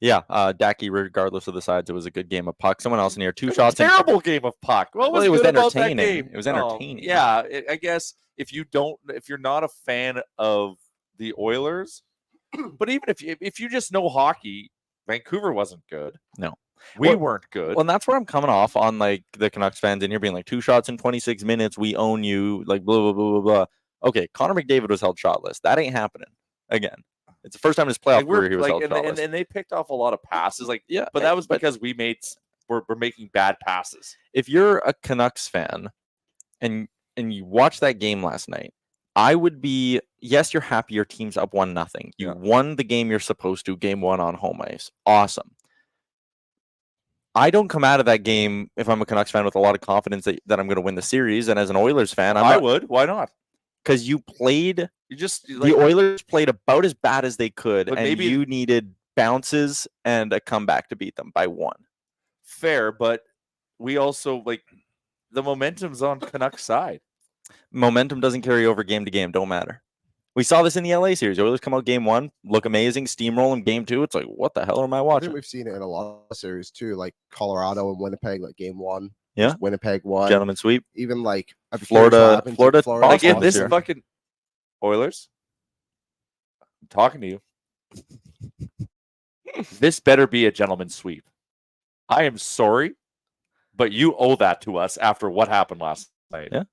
Yeah, Dacky, regardless of the sides, it was a good game of puck. Someone else in here, 2 shots. Terrible game of puck. What was it was good about entertaining. that game? It was entertaining. I guess if you're not a fan of the Oilers, but even if you just know hockey, Vancouver wasn't good. No. We weren't good. Well, and that's where I'm coming off on like the Canucks fans, and you're being like 2 shots in 26 minutes. We own you. Like blah blah blah blah blah. Okay, Connor McDavid was held shotless. That ain't happening again. It's the first time in his playoff career he was held shotless. And they picked off a lot of passes. Yeah, but that was because we're making bad passes. If you're a Canucks fan, and you watched that game last night, I would be, yes, you're happy your team's up 1-0. You won the game you're supposed to, game 1 on home ice. Awesome. I don't come out of that game, if I'm a Canucks fan, with a lot of confidence that I'm going to win the series. And as an Oilers fan, I would. Why not? Because the Oilers played about as bad as they could, and maybe you needed bounces and a comeback to beat them by 1. Fair, but we also, the momentum's on Canucks side. Momentum doesn't carry over game to game. Don't matter. We saw this in the LA series. The Oilers come out game 1, look amazing, steamroll them game 2. It's like, what the hell am I watching? I think we've seen it in a lot of series too, like Colorado and Winnipeg, like game 1. Yeah. Winnipeg won. Gentleman sweep. Even like Florida. Again, this fucking Oilers. I'm talking to you. This better be a gentleman's sweep. I am sorry, but you owe that to us after what happened last night. Yeah.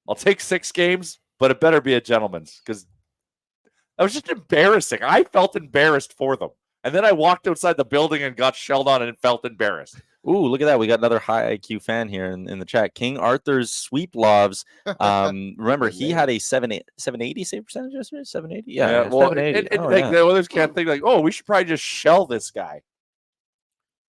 I'll take 6 games, but it better be a gentleman's, because that was just embarrassing. I felt embarrassed for them. And then I walked outside the building and got shelled on and felt embarrassed. Ooh, look at that. We got another high IQ fan here in the chat. King Arthur's sweep loves. Remember, he had a 780 save percentage yesterday? 780? Yeah, well, 780. The others can't think we should probably just shell this guy.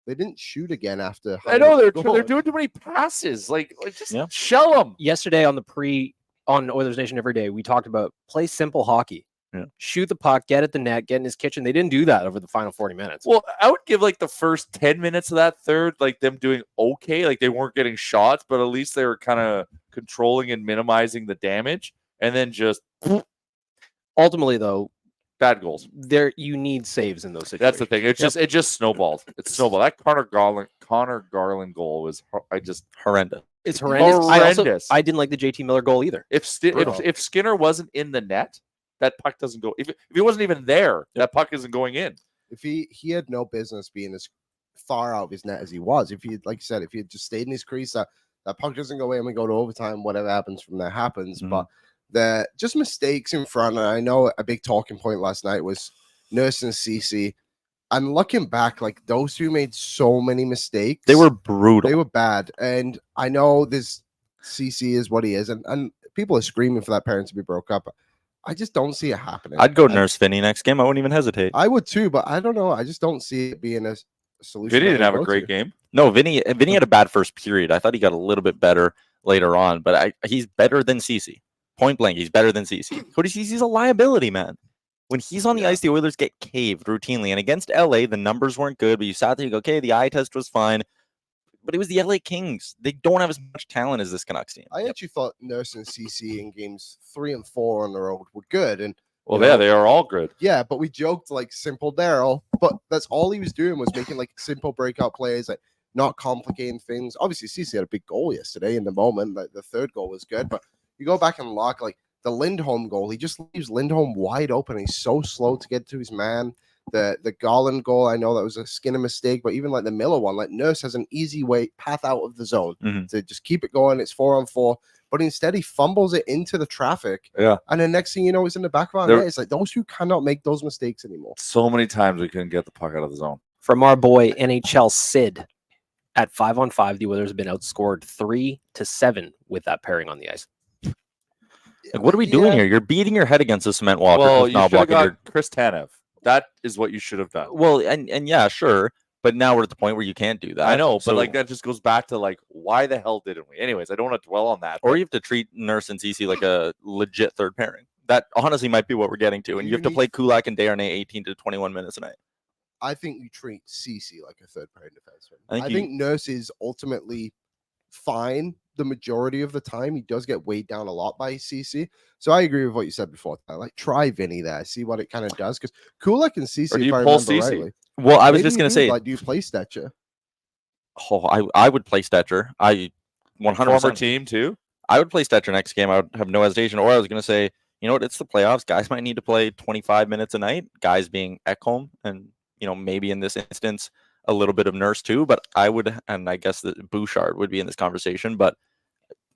They didn't shoot again after. I know they're doing too many passes. Just shell them. Yesterday on Oilers Nation Every Day, we talked about play simple hockey. Yeah. Shoot the puck, get at the net, get in his kitchen. They didn't do that over the final 40 minutes. Well, I would give the first 10 minutes of that third, them doing okay. They weren't getting shots, but at least they were kind of controlling and minimizing the damage. And then just ultimately, though, bad goals. You need saves in those situations. That's the thing. It just snowballed. It snowballed. That Connor Garland goal was horrendous. It's horrendous. I didn't like the JT Miller goal either. If Skinner wasn't in the net, that puck doesn't go. If he wasn't even there, that puck isn't going in. If he had no business being as far out of his net as he was. If he, like you said, if he had just stayed in his crease, that puck doesn't go in. We go to overtime. Whatever happens from there happens. Mm-hmm. But the just mistakes in front. And I know a big talking point last night was Nurse-Ceci. And looking back, those two made so many mistakes. They were brutal. They were bad. And I know this CC is what he is. And people are screaming for that parent to be broke up. I just don't see it happening. I'd go Nurse Vinny next game. I wouldn't even hesitate. I would too, but I don't know. I just don't see it being a solution. Vinny didn't have a great game. No, Vinny had a bad first period. I thought he got a little bit better later on, but he's better than Ceci. Point blank, he's better than Ceci. Cody Ceci's a liability, man. When he's on the ice, the Oilers get caved routinely. And against LA, the numbers weren't good, but you sat there, you go, okay, the eye test was fine. But it was the LA Kings. They don't have as much talent as this Canucks team. I actually thought Nurse-Ceci in games 3 and 4 on the road were good. And they are all good. Yeah, but we joked simple Daryl, but that's all he was doing was making simple breakout plays, not complicating things. Obviously, Ceci had a big goal yesterday in the moment. The third goal was good, but you go back and look the Lindholm goal. He just leaves Lindholm wide open. He's so slow to get to his man. The Garland goal, I know that was a Skinner mistake, but even the Miller one, Nurse has an easy path out of the zone to just keep it going. It's 4-on-4, but instead he fumbles it into the traffic. Yeah. And the next thing you know, it's in the back of our net. It's those who cannot make those mistakes anymore. So many times we couldn't get the puck out of the zone. From our boy NHL Sid, at 5-on-5, the Oilers have been outscored 3-7 with that pairing on the ice. What are we doing here? You're beating your head against a cement wall. Well, you should have got Chris Tanev. That is what you should have done. Well, and yeah, sure. But now we're at the point where you can't do that. I know, but that just goes back to why the hell didn't we? Anyways, I don't want to dwell on that. Or you have to treat Nurse and Ceci like a legit third pairing. That honestly might be what we're getting to. And you have to play Kulak and Desharnais 18 to 21 minutes a night. I think you treat Ceci like a third pairing defenseman. I think Nurse is ultimately fine the majority of the time. He does get weighed down a lot by Ceci. So I agree with what you said before. Like, try Vinny there, see what it kind of does. Because Kulak and Ceci, Or do if you I pull remember Ceci? rightly. Well, I was Maybe just you gonna do, say, like, do you play Stetcher? I would play Stetcher. I 100%. Former team too. I would play Stetcher next game. I would have no hesitation. Or I was going to say, you know what? It's the playoffs. Guys might need to play 25 minutes a night. Guys being Ekholm and, maybe in this instance, a little bit of Nurse too. But I would, and I guess that Bouchard would be in this conversation, but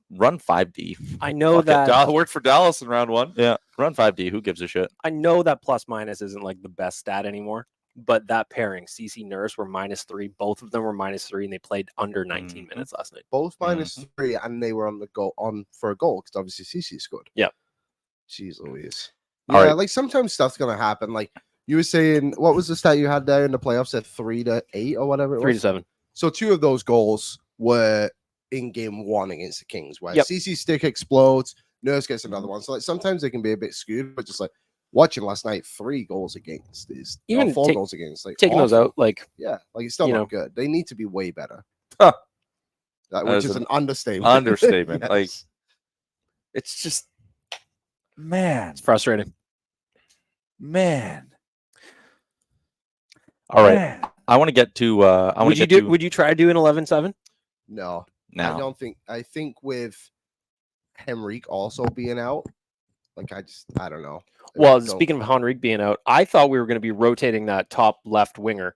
run 5D. I know Fuck it. that Worked for Dallas in round 1. Yeah, run 5D. Who gives a shit? I know that plus minus isn't like the best stat anymore, but that pairing, CC Nurse were -3. Both of them were -3, and they played under 19 minutes last night. Both -3, and they were on for a goal because obviously Ceci scored. Yeah. Jeez Louise. All Yeah, right. like sometimes stuff's gonna happen. Like you were saying, what was the stat you had there in the playoffs at 3-8 or whatever it 3 was? to 7. So 2 of those goals were in game 1 against the Kings, where Yep. CC stick explodes, Nurse gets another one. So like sometimes they can be a bit skewed, but just like watching last night, 3 goals against is Even 4 take- goals against, like Taking those awful. out, like Yeah, like it's still You not know. good. They need to be way better. Huh. Which is is an an understatement. understatement. Yes. Like, it's just, man, it's frustrating. man. All right. man. I want to get to. I want to get to Would you try doing 11-7? No, now. I don't think. I think with Henrique also being out, like I don't know. Well, Don't- speaking of Henrique being out, I thought we were going to be rotating that top left winger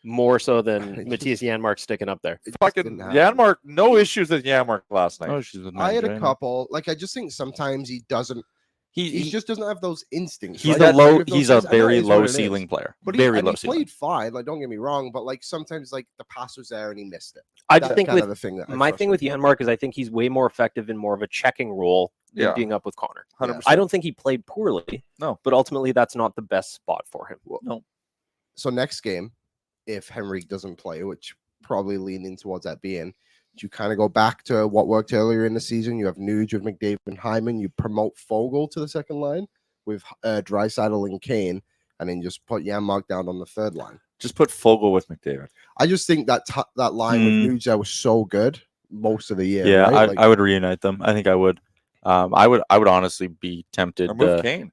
more so than Matthias Janmark sticking up there. it just Fucking didn't happen. Yanmark, no issues with Yanmark last night. Oh, she's with I had a Jay. couple. Like I just think sometimes he doesn't. He just doesn't have those instincts. He's right? a I agree low. with those He's a things. I know it very is what low it is. ceiling player. But Very low he ceiling. played fine. Like don't get me wrong, but like sometimes like the pass was there and he missed it. I That's think kind with of the thing that my thing with Janmark is I think he's way more effective in more of a checking role than Yeah. being up with Connor. 100%. I don't think he played poorly. No. But ultimately that's not the best spot for him. No. So next game, if Henrique doesn't play, which probably leaning towards that being, you kind of go back to what worked earlier in the season. You have Nuge with McDavid and Hyman. You promote Fogle to the second line with Draisaitl and Kane, and then just put Janmark down on the third line. Just put Fogle with McDavid. I just think that that line with Nuge there was so good most of the year. Yeah, right? Like, I would reunite them. I think I would. I would honestly be tempted. Or move Kane.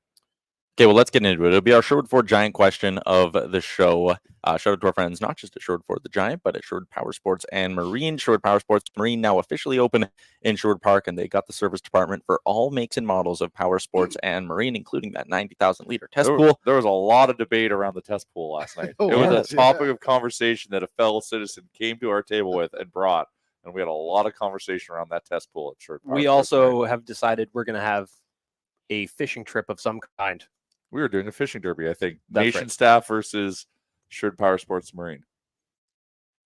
Okay, well, let's get into it. It'll be our Sherwood Ford Giant question of the show. Shout out to our friends, not just at Sherwood Ford the Giant, but at Sherwood Power Sports and Marine. Sherwood Power Sports Marine now officially open in Sherwood Park, and they got the service department for all makes and models of power sports and Marine, including that 90,000-liter test pool. There was a lot of debate around the test pool last night. Oh, It was yes, a topic of conversation that a fellow citizen came to our table with and brought, and we had a lot of conversation around that test pool at Sherwood Power We Sports Marine. also have decided we're going to have a fishing trip of some kind. We were doing a fishing derby, I think. That's Nation right. staff versus Sherwood Power Sports Marine.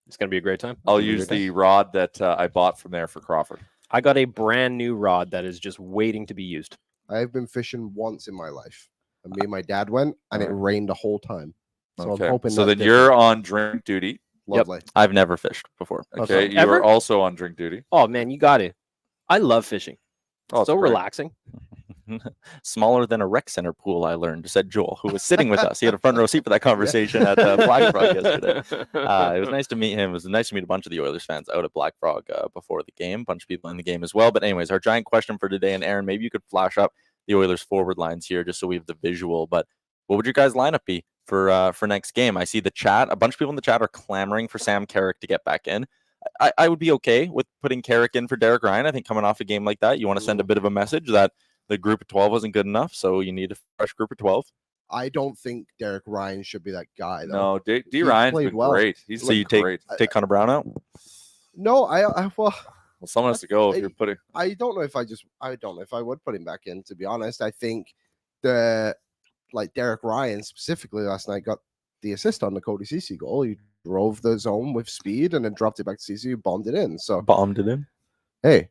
It's going to be a great time. I'll It's gonna be a use great time. the rod that I bought from there for Crawford. I got a brand new rod that is just waiting to be used. I've been fishing once in my life, and me and my dad went, and it Alright. rained the whole time. So Okay. I'm hoping. So that's then you're different. on drink duty. Lovely. I've never fished before. Okay. Okay. You Ever? are also on drink duty. Oh man, you got it. I love fishing. Oh, it's So great. relaxing. Smaller than a rec center pool, I learned, said Joel, who was sitting with us. He had a front row seat for that conversation at Black Frog yesterday. It was nice to meet him. It was nice to meet a bunch of the Oilers fans out at Black Frog before the game. A bunch of people in the game as well. But anyways, our giant question for today, and Aaron, maybe you could flash up the Oilers forward lines here just so we have the visual. But what would your guys' lineup be for next game? I see the chat. A bunch of people in the chat are clamoring for Sam Carrick to get back in. I would be okay with putting Carrick in for Derek Ryan. I think coming off a game like that, you want to send a bit of a message that the group of 12 wasn't good enough, so you need a fresh group of 12. I don't think Derek Ryan should be that guy, though. No, D. He Ryan's played been well. great. He's So you looked great. take Connor Brown out? No, well, Well, someone has to go if you're putting. I don't know if I don't know if I would put him back in, to be honest. I think Derek Ryan specifically last night got the assist on the Cody Ceci goal. He drove the zone with speed and then dropped it back to Ceci, who bombed it in. So Bombed it in. hey,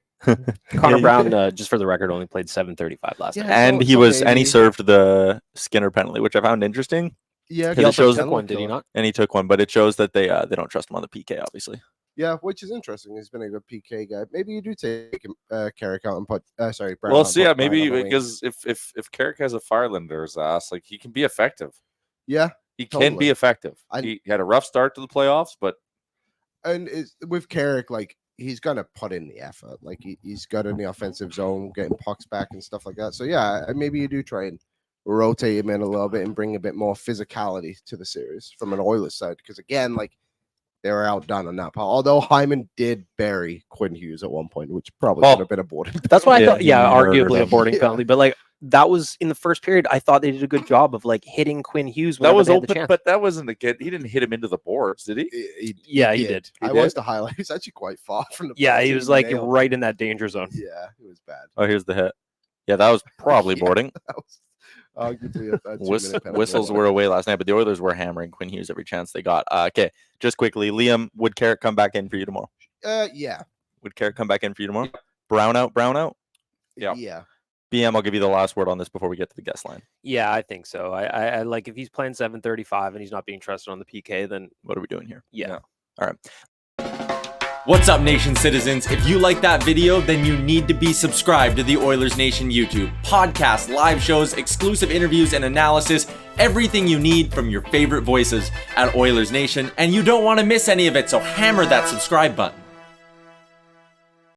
Connor Brown, just for the record, only played 7:35 last night. Yeah, And so- he so was, and he maybe- served the Skinner penalty, which I found interesting. yeah, He He also also shows took one, did he not? And he took one, but it shows that they don't trust him on the PK, obviously. Yeah, which is interesting. He's been a good PK guy. Maybe you do take him, Carrick out and put Brown Well, out see, and yeah, put Ryan maybe on the wing. because if Carrick has a fire under his ass, like he can be effective. Yeah, He can Totally. be effective. I- He had a rough start to the playoffs, but and with Carrick, like he's gonna put in the effort. Like he's good in the offensive zone, getting pucks back and stuff like that. So yeah, maybe you do try and rotate him in a little bit and bring a bit more physicality to the series from an Oilers side. Because again, like they were outdone on that part. Although Hyman did bury Quinn Hughes at one point, which probably could have been a boarding. That's why I thought, he yeah, murdered arguably a him. boarding penalty. But like that was in the first period. I thought they did a good job of like hitting Quinn Hughes. That whenever was they had the open, chance. but that wasn't a good. He didn't hit him into the boards, did he? Yeah, he did. I watched the highlight. He's actually quite far from the. Yeah, post. he was like nailed it. right in that danger zone. Yeah, it was bad. Oh, here's the hit. Yeah, that was probably Yeah. boarding. That was arguably a 2-minute penalty. Whistles were away last night, but the Oilers were hammering Quinn Hughes every chance they got. Okay, just quickly, Liam, would Carrick come back in for you tomorrow? Yeah. Would Carrick come back in for you tomorrow? Brown out. Yeah. Yeah. BM, I'll give you the last word on this before we get to the guest line. Yeah, I think so. I like if he's playing 7:35 and he's not being trusted on the PK, then What are we doing here? yeah. All right. What's up, Nation citizens? If you like that video, then you need to be subscribed to the Oilers Nation YouTube. Podcasts, live shows, exclusive interviews, and analysis. Everything you need from your favorite voices at Oilers Nation. And you don't want to miss any of it, so hammer that subscribe button.